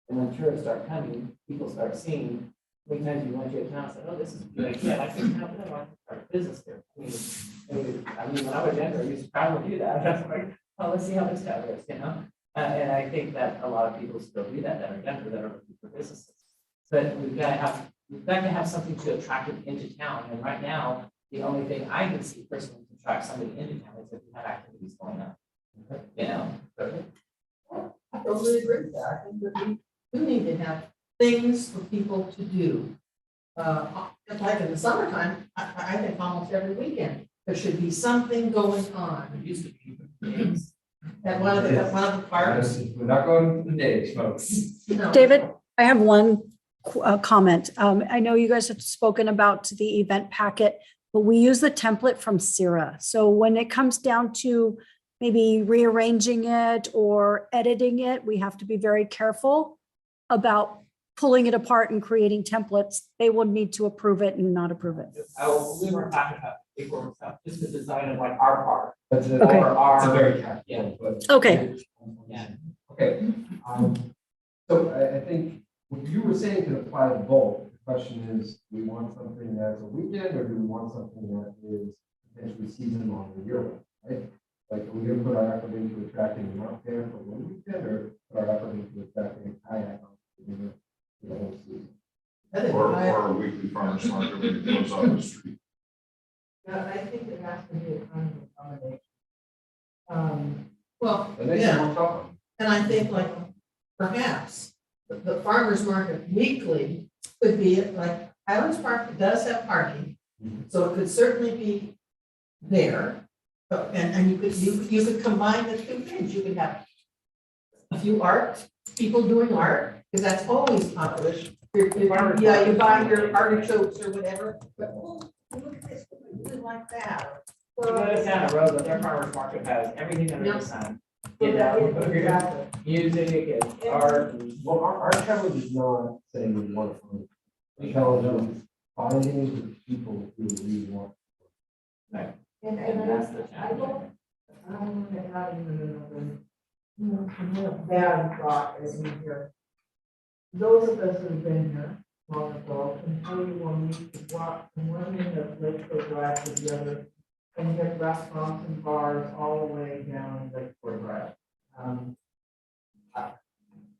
And when tourists start coming, people start seeing, many times you went to a town and said, oh, this is a good idea, I think, how can I start a business here? I mean, when I was younger, I used to travel and do that, that's like, oh, let's see how this guy is, you know? And I think that a lot of people still do that are younger, that are looking for businesses. But we've got to have something to attract them into town, and right now, the only thing I can see personally to attract somebody into town is if we have activities going on. You know? I totally agree with that. I think that we need to have things for people to do. Just like in the summertime, I think almost every weekend, there should be something going on. It used to be games. At one of the parks. We're not going to the days, folks. No. David, I have one comment. I know you guys have spoken about the event packet, but we use the template from Sira. So when it comes down to maybe rearranging it or editing it, we have to be very careful about pulling it apart and creating templates. They will need to approve it and not approve it. Oh, we were talking about before, just the design of like our park. That's a, Okay. Or our. it's a very tactical, Yeah. but. Okay. Yeah. Okay, so I think what you were saying can apply to both. The question is, do we want something that's a weekend, or do we want something that is potentially seasonal or year round, right? Like, are we gonna put our effort into attracting them out there for one weekend, or put our effort into attracting a kayak out for the whole season? I think Or a weekly farmer's market when it goes on the street. I think it has to be a kind of accommodation. Well, That makes it yeah, more tough. and I think like perhaps the farmer's market weekly could be like Highlands Park does have parking. So it could certainly be there. And you could combine the two things. You could have a few people doing art, because that's always popular. Yeah, you buy your artichokes or whatever, but oh, look at this, we really like that. You go to down the road, but their farmers market has everything under the sun. You Yeah, know, exactly. music and art. and- Well, our challenge is not saying we want to find. The challenge is finding the people who we want. Right. And that's the I challenge. don't want to add even another bad thought is in here. Those of us who've been here long ago, and tell you when we could walk from one end of Lakeshore Drive to the other, and get restaurants and bars all the way down Lakeshore Drive.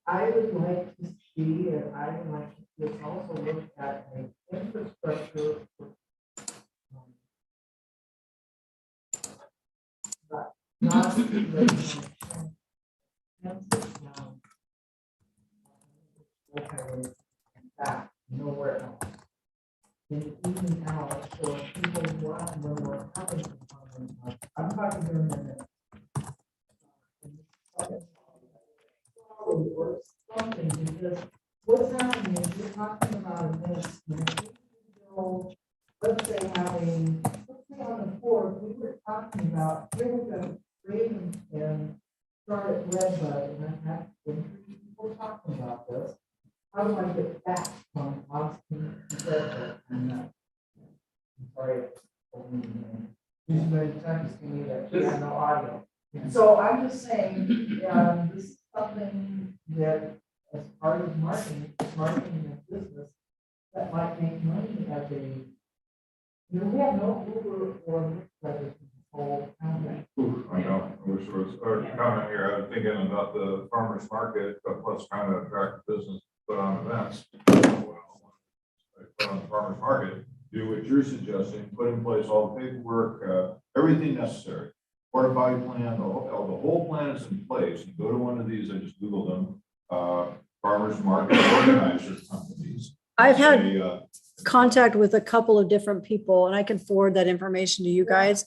I would like to see, and I would like to see us also look at an infrastructure. But not back, nowhere else. And even out, so if people want to know what happens, I'm talking here in a minute. Or something, because what's happening is we're talking about events, let's say on the fourth, we were talking about, here we're gonna Raven and Charlotte Redbud, and I have people talking about this. How do I get back from Austin to Redbud? I'm sorry. She's very texting me that she had no audio. So I'm just saying, this is something that as part of marketing a business that might make money as a, we have no Uber or Lyft in the whole county. I know, I wish there was a comment here. I was thinking about the farmer's market, but plus kind of attract business, put on events. Put on the farmer's market, do what you're suggesting, put in place all the paperwork, everything necessary. Porta potty plan, the whole plan is in place. You go to one of these, I just Googled them, farmers market organizer companies. I've had They, contact with a couple of different people, and I can forward that information to you guys.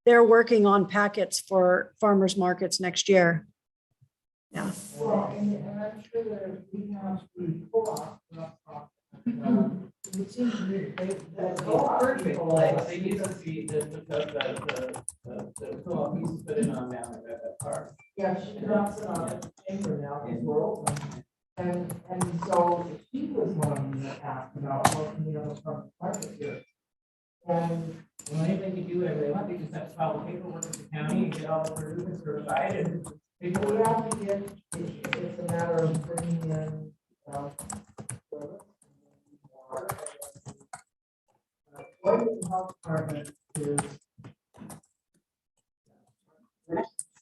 They're working on packets for farmers markets next year. Yeah. Well, and I'm sure that we have the co-op. It seems to me that That's a perfect place. They need to see the co-op needs to put it on down at that park. yeah, she drops it on the chamber now, because we're open. And so she was one that asked about what the other from market here. And Well, anything you do, whatever they want, they just have to file the paperwork with the county and get all the producers certified and. we have to get, it's a matter of bringing in, what is the health department is.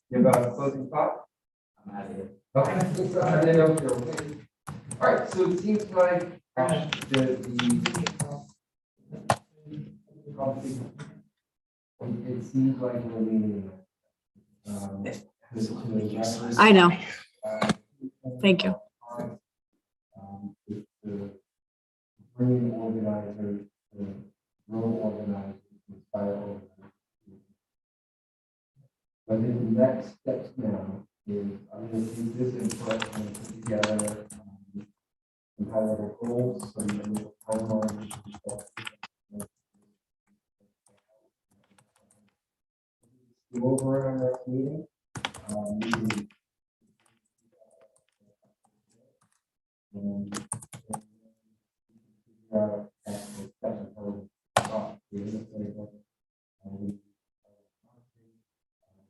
You have a closing thought? I'm out of here. Okay. I didn't know if you're okay. All right, so it seems like it seems like we're leaning. I know. Thank you. Bring organizers, rural organizers, inspire organizers. But then the next steps now is, I'm going to use this input and put together some high level goals, some timelines. Go over our next meeting. We can-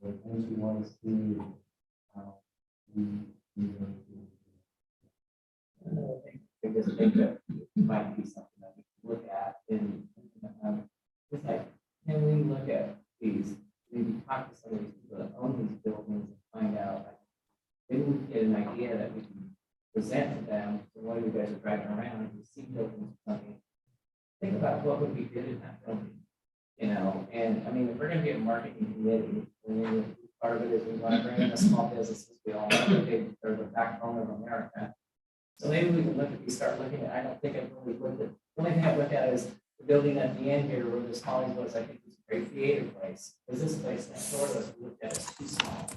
and things we want to see. Another thing, I just think that might be something that we can look at in, it's like, can we look at these, maybe talk to some of these people that own these buildings and find out, like, maybe we can get an idea that we can present to them, so while you guys are driving around, and you see buildings or something, think about what would be good in that building, you know, and I mean, if we're gonna be a marketing committee, I mean, part of it is we want to bring in the small businesses, we all know that they're the backbone of America. So maybe we can look at, start looking at, I don't think I've really looked at, the only thing I've looked at is the building at the end here where this Holly's was, I think it's a great theater place. Because this place next door to us, we looked at, it's too small.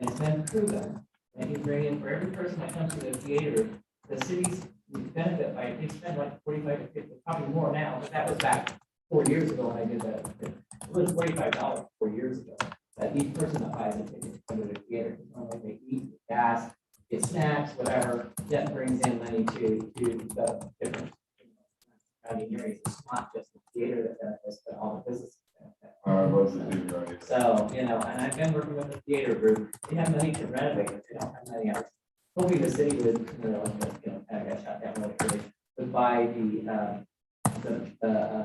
And it's been proven that you bring in, for every person that comes to the theater, the cities would benefit by, they spend like 45 to 50, probably more now, but that was back 4 years ago when I did that. It was $45 4 years ago. That each person that buys a ticket to come to the theater, it's only they eat, gas, get snacks, whatever, that brings in money to the different county areas. It's not just the theater that benefits, but all the businesses. So, you know, and I've been working with the theater group. They have money to renovate, but they don't have money else. Hopefully the city would, kind of got shut down really quickly, would buy the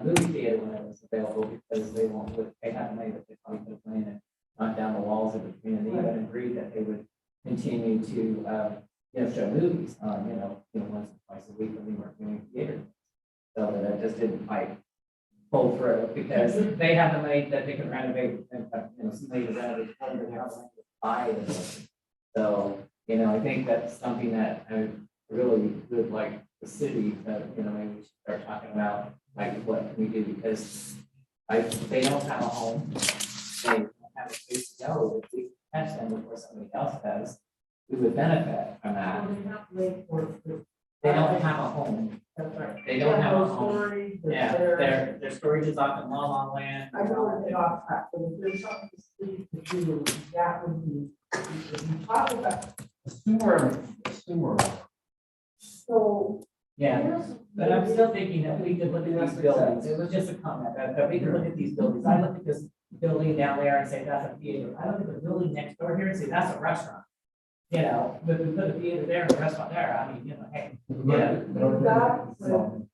movie theater when it was available because they won't, they have money that they probably could have went and knocked down the walls of the community and agreed that they would continue to, show movies, once or twice a week when we weren't doing theater. So that just didn't quite pull through because they have the money that they can renovate and, somebody to renovate, but they have money to buy the building. So, I think that's something that I really would like the city, maybe we should start talking about, like, what can we do, because they don't have a home. They don't have a place to go. If we catch them before somebody else does, we would benefit from that. They don't have a home. That's right. They don't have a home. Storage, Yeah, their- their storage is off in long land. I know we're getting off track, but if there's something the city could do, that would be, if you talk about, Sewer. so. Yeah, here's- but I'm still thinking that we could look at these buildings. It was just a comment that we could look at these buildings. I look at this building down there and say, that's a theater. I look at the building next door here and say, that's a restaurant. But we put a theater there and a restaurant there. I mean, hey, yeah. You've got, so,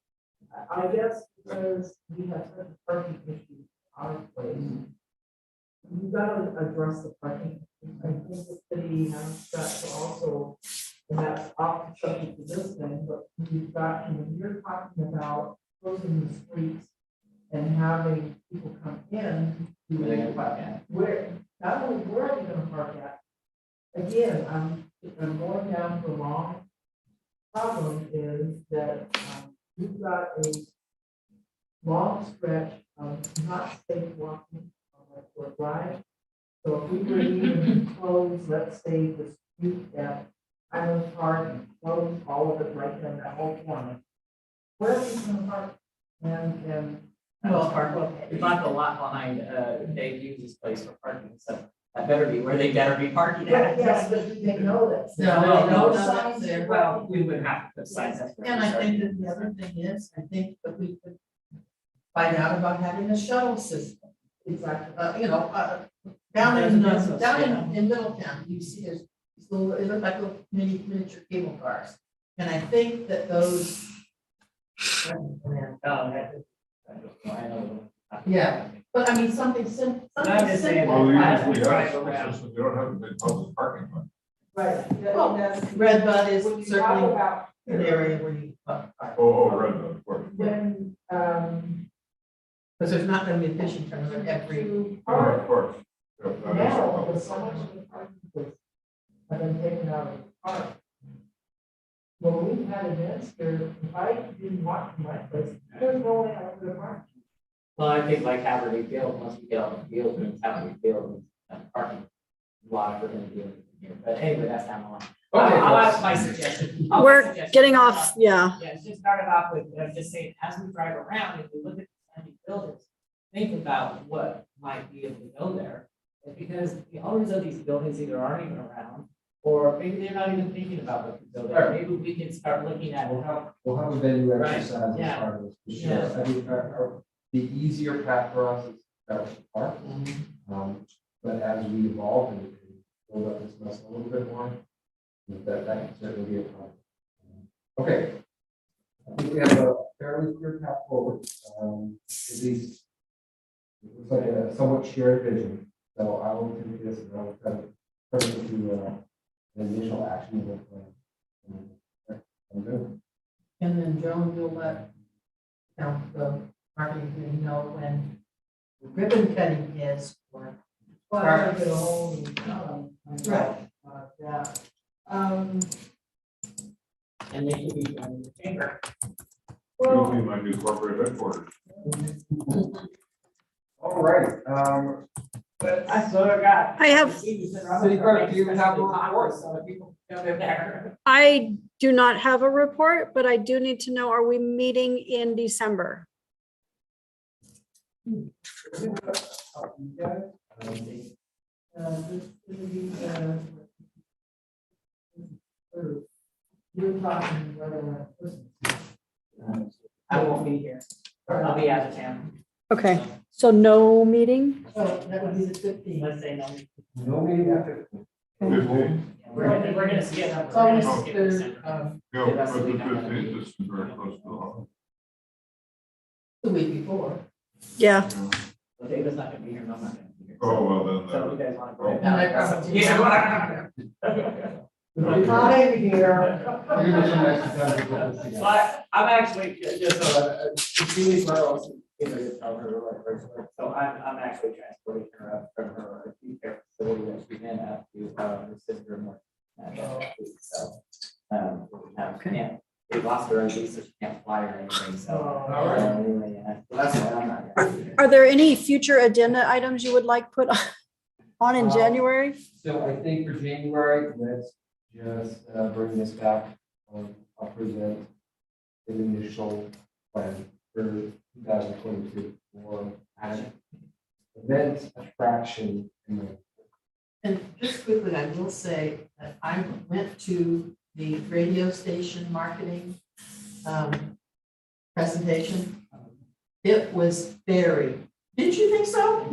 I guess, because we have such a parking issue out of place. You've got to address the parking. I think the city has got to also, and that's off subject to this thing, but you've got, when you're talking about closing the streets and having people come in. Where they gonna park at? Where, not only where are you gonna park at? Again, I'm going down the wrong problem is that we've got a long stretch of not safe walking on Westwood Drive. So if we were even close, let's say the street at Island Park and close all of it right then, that whole corner. Where are we gonna park? And We bought the lot behind, Dave Hughes' place for parking, so that better be where they better be parking at. yes, but do they know that? No, signs there. Well, we would have to put signs up. And I think that the other thing is, I think that we could find out about having a shuttle system. Exactly. Down There's in, a business, in Middletown, you see, there's these little, it looks like little miniature cable cars. And I think that those. Yeah. But I mean, something simple, I'm something just saying, simple. Well, I we don't have drive around. a system, you don't have a big public parking lot. Right. Well, That's- Red Bud is when you talk certainly about an area where you, Oh, right, of course. when, because there's not gonna be a fishing tournament every. to Oh, park, of course. Yeah, that is a now, public with so much parking of the parking places have been taken out of the park. When we had events here, if I didn't walk to my place, there's no way I could have parked. Well, I think like Haverty Field, once we get on the field, and Haverty Field, and parking lot for him to do here. But anyway, that's not on. I'll ask my suggestion. We're getting off, yeah. Yeah, just started off with, just saying, as we drive around, if we look at these buildings, think about what might be able to go there. And because the owners of these buildings either aren't even around, or maybe they're not even thinking about what to go there. Maybe we can start looking at. We'll have a venue Right, exercise as yeah. part of this, for Yeah. sure. I think the easier path for us is start with the park. But as we evolve and build up this muscle a little bit more, that can certainly be a problem. Okay. I think we have a fairly clear path forward. At least it looks like a somewhat shared vision. So I will take this and I will kind of turn it into an initial actionable plan. I'm good. And then Joan will let, the marketing committee know when the ribbon cutting is for. Well, I gotta get a hold of, Right. yeah. And they could be joining the chamber. It'll be my new corporate headquarters. All right, That's what I got. I have- City Clerk, do you have a report? So people go there. I do not have a report, but I do need to know, are we meeting in December? You're talking whether or not. I won't be here. I'll be out of town. Okay, so no meeting? So that would be the 15th. Let's say no. no meeting after. 15. We're gonna see it. It's always the third, Yeah, but the 15th is very close to all. The week before. Yeah, Well, David's not gonna be here, and I'm not gonna be here. Oh, well, then. So you guys wanna go? And I probably- Yeah. I'm here. But I'm actually just Julie's girls. So I'm actually transporting her up from her acute care facility that she's in up to her sister and more. So, yeah, they lost her ID, so she can't fly or anything, so. Anyway, yeah, so that's why I'm not here. are there any future agenda items you would like put on in January? So I think for January, let's just bring this back. I'll present an initial plan for 2022 for action. Events, attraction, and And just quickly, I will say that I went to the radio station marketing presentation. It was very, didn't you think so?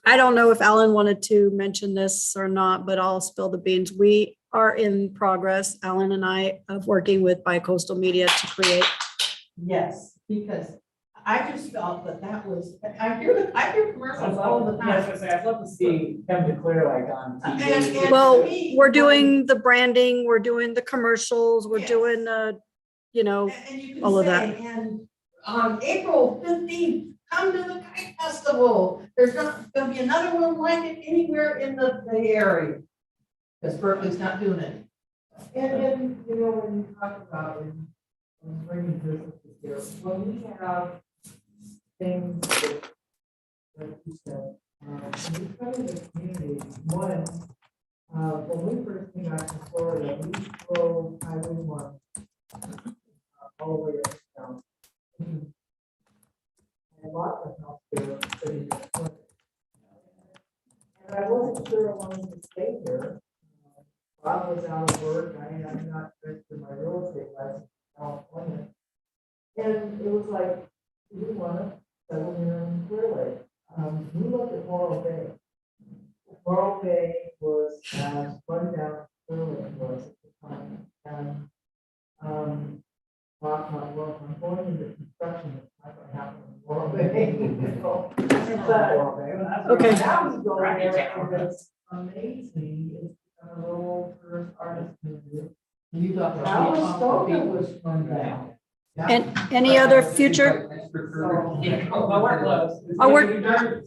I don't know if Alan wanted to mention this or not, but I'll spill the beans. We are in progress, Alan and I, of working with Bicoastal Media to create. Yes, because I just felt that was, I hear commercials all the Yeah, I was time. gonna say, I'd love to see come to Clearlake on TV. And Well, to me, we're doing the branding, we're doing the commercials, we're Yes. doing, you know, And you can all of say, and on April 15th, come to the kite festival. There's not gonna be another one like it anywhere in the Bay Area. Because Berkeley's not doing it. And, you know, when you talk about when bringing businesses here, when we have things that you said, when we come in the community, one, when we first came out to Florida, we drove Highway 1 all the way up down. And a lot of house there, city. And I wasn't sure I wanted to stay here. Bob was out of work, I had not registered my real estate license in California. And it was like, we want to settle here in Clearlake. We looked at Morro Bay. Morro Bay was as run down as Clearlake was at the time. And, well, I'm going into construction, it's not gonna happen in Morro Bay. you know. But Okay. Now we go there, and it's amazing, it's a little tourist artist community. And you got. Calistoga was run down. and any other future, Well, we're close.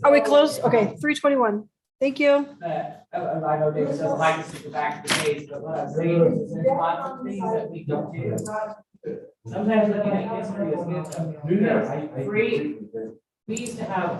are we close? Okay, 3:21. Thank you. I know David doesn't like to sit back to the page, but what I'm saying is there's lots of things that we can do. Sometimes looking at history is good. Free, we used to have